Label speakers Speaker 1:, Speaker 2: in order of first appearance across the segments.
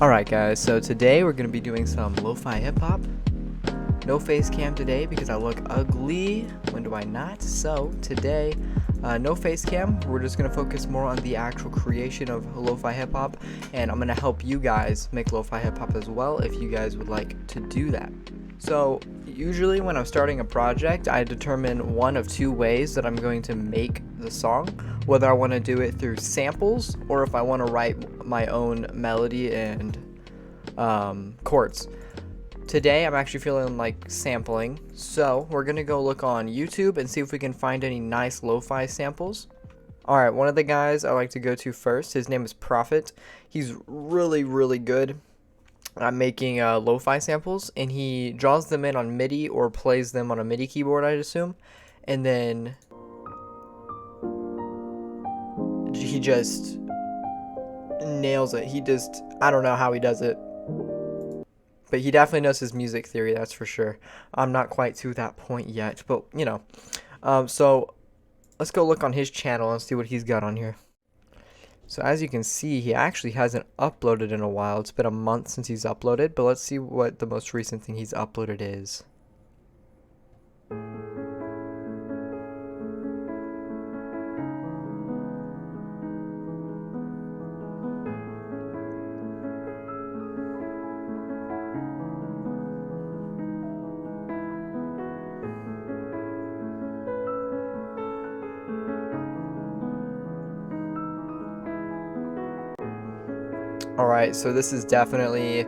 Speaker 1: Alright guys, so today we're going to be doing some lo-fi hip-hop. No face cam today because I look ugly. When do I not? So today, no face cam. We're just going to focus more on the actual creation of lo-fi hip-hop, and I'm going to help you guys make lo-fi hip-hop as well if you guys would like to do that. So usually when I'm starting a project, I determine one of two ways that I'm going to make the song, whether I want to do it through samples or if I want to write my own melody and chords. Today I'm actually feeling like sampling, so we're gonna go look on YouTube and see if we can find any nice lo-fi samples. Alright, one of the guys I like to go to first, his name is Prophet. He's really good at making lo-fi samples, and he draws them in on MIDI or plays them on a MIDI keyboard, I'd assume, and then he just nails it. I don't know how he does it, but he definitely knows his music theory, that's for sure. I'm not quite to that point yet, but you know. So let's go look on his channel and see what he's got on here. So as you can see, he actually hasn't uploaded in a while. It's been a month since he's uploaded, but let's see what the most recent thing he's uploaded is. Alright, so this is definitely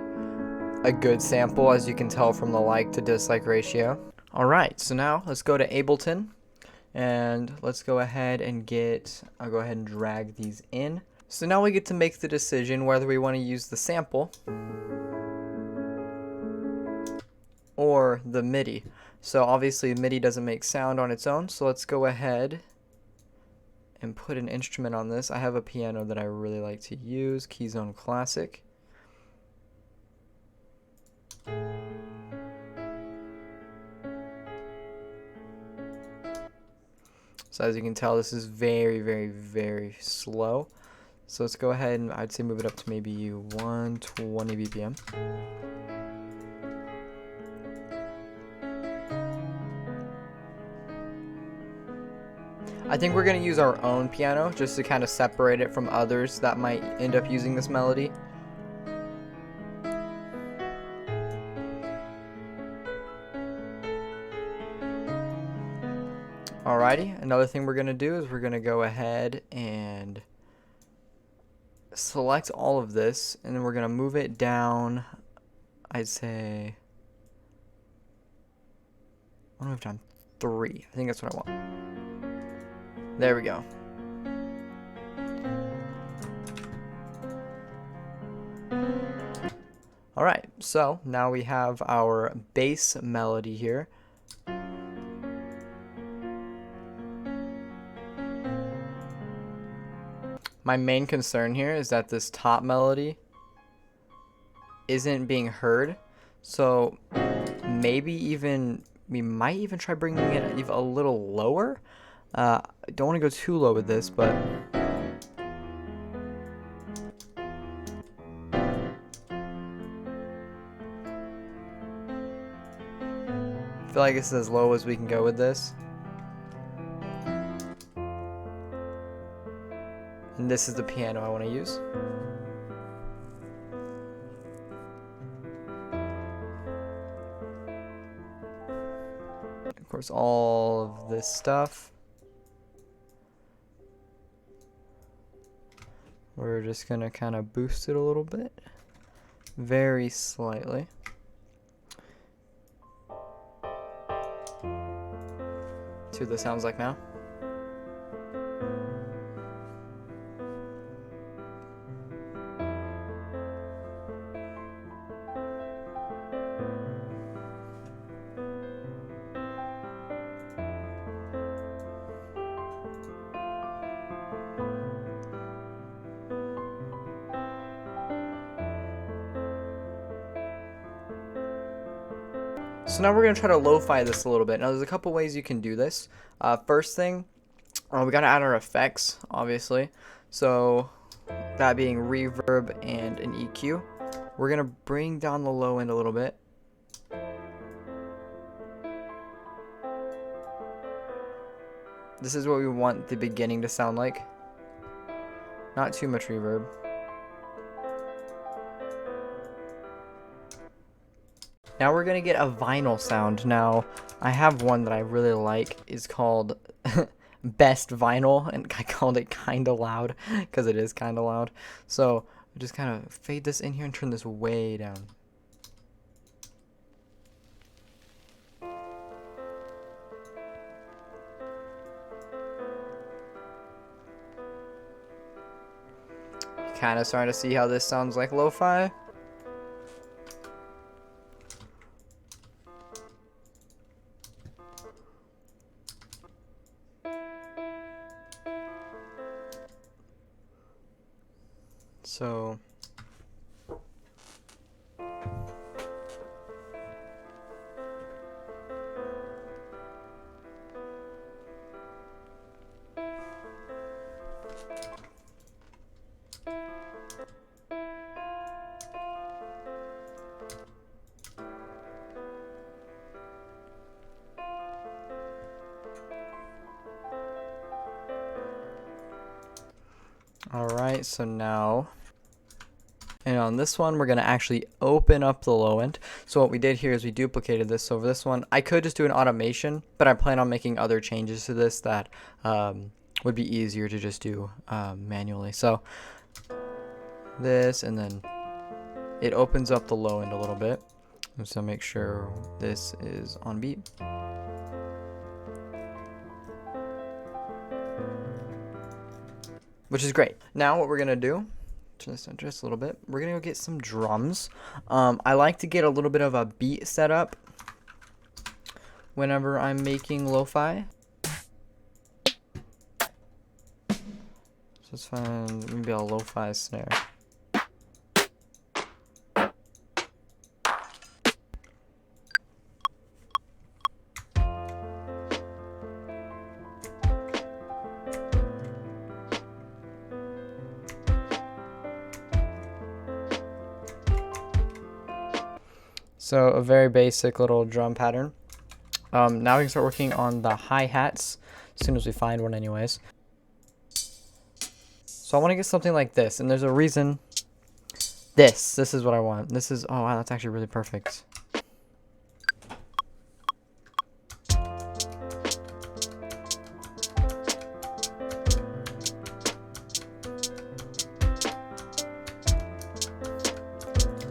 Speaker 1: a good sample, as you can tell from the like to dislike ratio. Alright, so now let's go to Ableton, and let's go ahead and I'll go ahead and drag these in. So now we get to make the decision whether we want to use the sample or the MIDI. So obviously MIDI doesn't make sound on its own, so let's go ahead and put an instrument on this. I have a piano that I really like to use, Keyzone Classic. So as you can tell, this is very slow. So let's go ahead and I'd say move it up to maybe 120 BPM. I think we're going to use our own piano just to kind of separate it from others that might end up using this melody. Alrighty, another thing we're going to do is we're going to go ahead and select all of this, and then we're going to move it down, I'd say, I want to move down 3. I think that's what I want. There we go. Alright, so now we have our bass melody here. My main concern here is that this top melody isn't being heard, so we might even try bringing it a little lower. I don't want to go too low with this, but I feel like it's as low as we can go with this. And this is the piano I want to use. Of course, all of this stuff. We're just going to kind of boost it a little bit. Very slightly. See what this sounds like now. So now we're going to try to lo-fi this a little bit. Now there's a couple ways you can do this. First thing, we got to add our effects, obviously. So that being reverb and an EQ. We're gonna bring down the low end a little bit. This is what we want the beginning to sound like. Not too much reverb. Now we're gonna get a vinyl sound. Now, I have one that I really like. It's called Best Vinyl, and I called it Kinda Loud because it is kinda loud. So just kind of fade this in here and turn this way down. Kind of starting to see how this sounds like lo-fi. So alright, so now, and on this one, we're going to actually open up the low end. So what we did here is we duplicated this. So for this one, I could just do an automation, but I plan on making other changes to this that would be easier to just do manually. So this, and then it opens up the low end a little bit. So make sure this is on beat. Which is great. Now what we're going to do, turn this down just a little bit, we're going to go get some drums. I like to get a little bit of a beat set up whenever I'm making lo-fi. So let's find maybe a lo-fi snare. So a very basic little drum pattern. Now we can start working on the hi-hats as soon as we find one anyways. So I want to get something like this, and there's a reason. This is what I want. This is, oh wow, that's actually really perfect.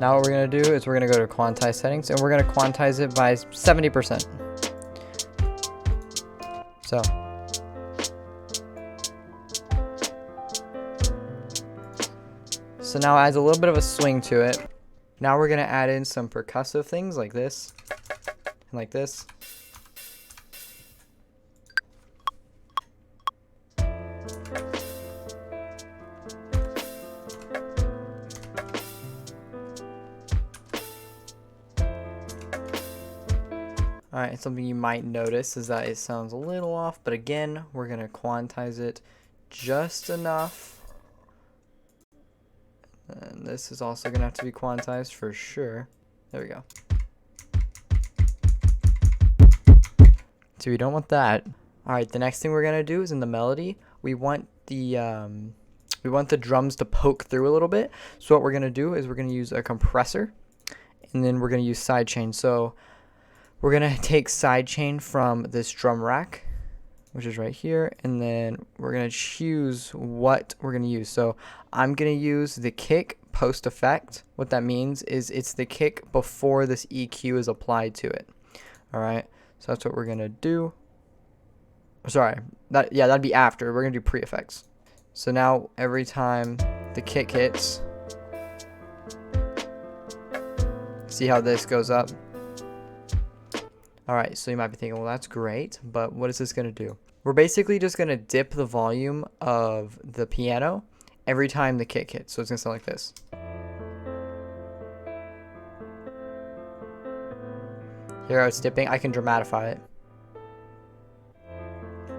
Speaker 1: Now what we're going to do is we're going to go to quantize settings, and we're going to quantize it by 70%. So now it adds a little bit of a swing to it. Now we're going to add in some percussive things like this and like this. Alright, something you might notice is that it sounds a little off, but again, we're going to quantize it just enough. And this is also going to have to be quantized for sure. There we go. So we don't want that. Alright, the next thing we're going to do is in the melody, we want the drums to poke through a little bit. So what we're going to do is we're going to use a compressor, and then we're going to use sidechain. So we're going to take sidechain from this drum rack, which is right here, and then we're going to choose what we're going to use. So I'm going to use the kick post effect. What that means is it's the kick before this EQ is applied to it. All right, so that's what we're going to do. Sorry, that'd be after. We're going to do pre-effects. So now every time the kick hits, see how this goes up? Alright, so you might be thinking, well, that's great, but what is this going to do? We're basically just going to dip the volume of the piano every time the kick hits. So it's going to sound like this. Here it's dipping. I can dramatify it.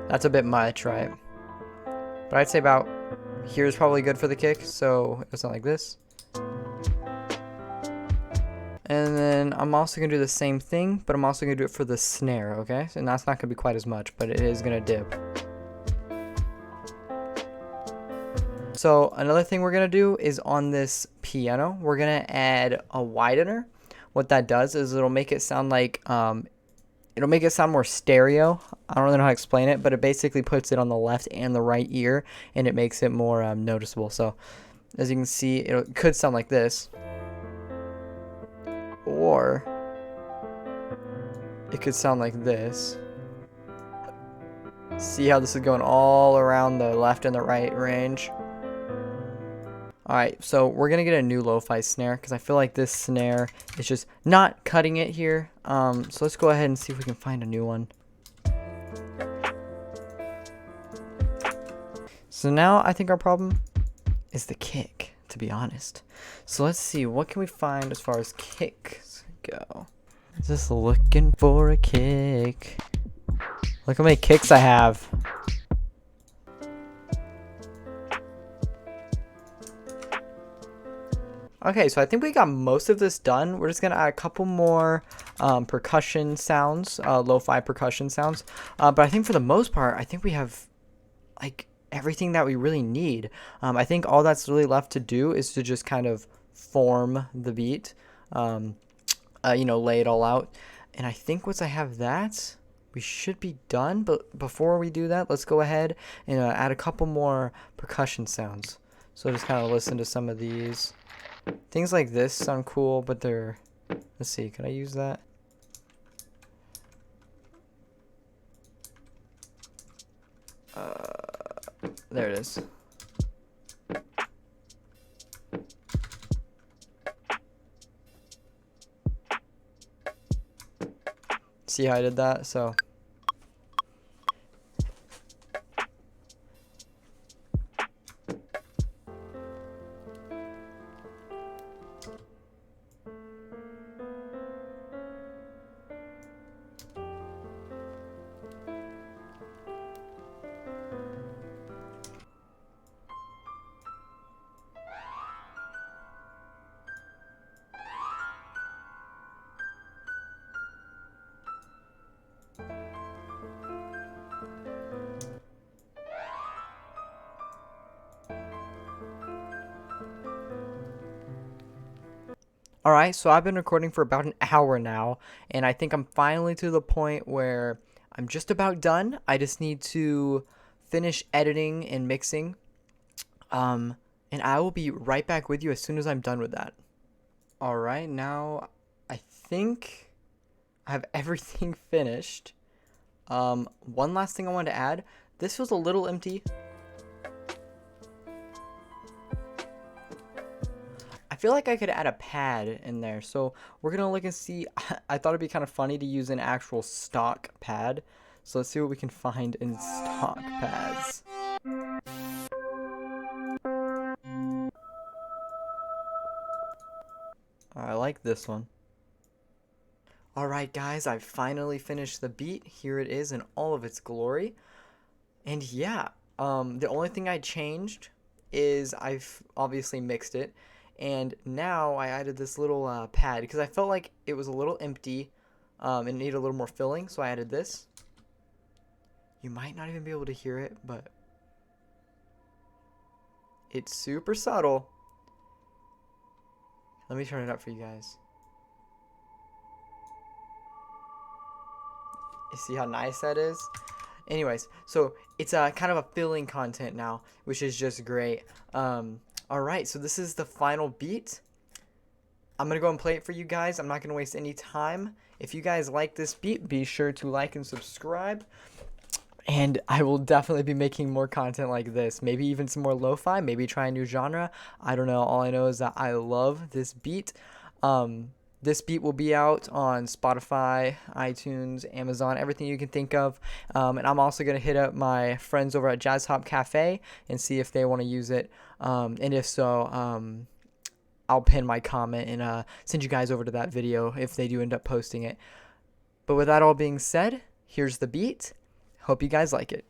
Speaker 1: That's a bit much, right? But I'd say about here's probably good for the kick, so it'll sound like this. And then I'm also going to do the same thing, but I'm also going to do it for the snare, okay? And that's not going to be quite as much, but it is going to dip. So another thing we're going to do is on this piano, we're going to add a widener. What that does is it'll make it sound like, it'll make it sound more stereo. I don't really know how to explain it, but it basically puts it on the left and the right ear, and it makes it more noticeable. So as you can see, it could sound like this. Or it could sound like this. See how this is going all around the left and the right range? Alright, so we're going to get a new lo-fi snare because I feel like this snare is just not cutting it here. So let's go ahead and see if we can find a new one. So now I think our problem is the kick, to be honest. So let's see, what can we find as far as kicks go? Just looking for a kick. Look how many kicks I have. Okay, so I think we got most of this done. We're just going to add a couple more percussion sounds, lo-fi percussion sounds. But I think for the most part, I think we have like everything that we really need. I think all that's really left to do is to just kind of form the beat, you know, lay it all out. And I think once I have that, we should be done. But before we do that, let's go ahead and add a couple more percussion sounds. So just kind of listen to some of these. Things like this sound cool, but they're... Let's see, can I use that? There it is. See how I did that? So... Alright, so I've been recording for about an hour now, and I think I'm finally to the point where I'm just about done. I just need to finish editing and mixing, and I will be right back with you as soon as I'm done with that. Alright, now I think I have everything finished. One last thing I wanted to add. This was a little empty. I feel like I could add a pad in there, so we're gonna look and see. I thought it'd be kind of funny to use an actual stock pad, so let's see what we can find in stock pads. I like this one. Alright guys, I finally finished the beat. Here it is in all of its glory. And yeah, the only thing I changed is I've obviously mixed it. And now I added this little pad because I felt like it was a little empty and needed a little more filling. So I added this. You might not even be able to hear it, but it's super subtle. Let me turn it up for you guys. You see how nice that is? Anyways, so it's kind of a filling content now, which is just great. Alright, so this is the final beat. I'm going to go and play it for you guys. I'm not going to waste any time. If you guys like this beat, be sure to like and subscribe. And I will definitely be making more content like this. Maybe even some more lo-fi. Maybe try a new genre. I don't know. All I know is that I love this beat. This beat will be out on Spotify, iTunes, Amazon, everything you can think of. And I'm also going to hit up my friends over at Jazz Hop Cafe and see if they want to use it. And if so, I'll pin my comment and send you guys over to that video if they do end up posting it. But with that all being said, here's the beat. Hope you guys like it.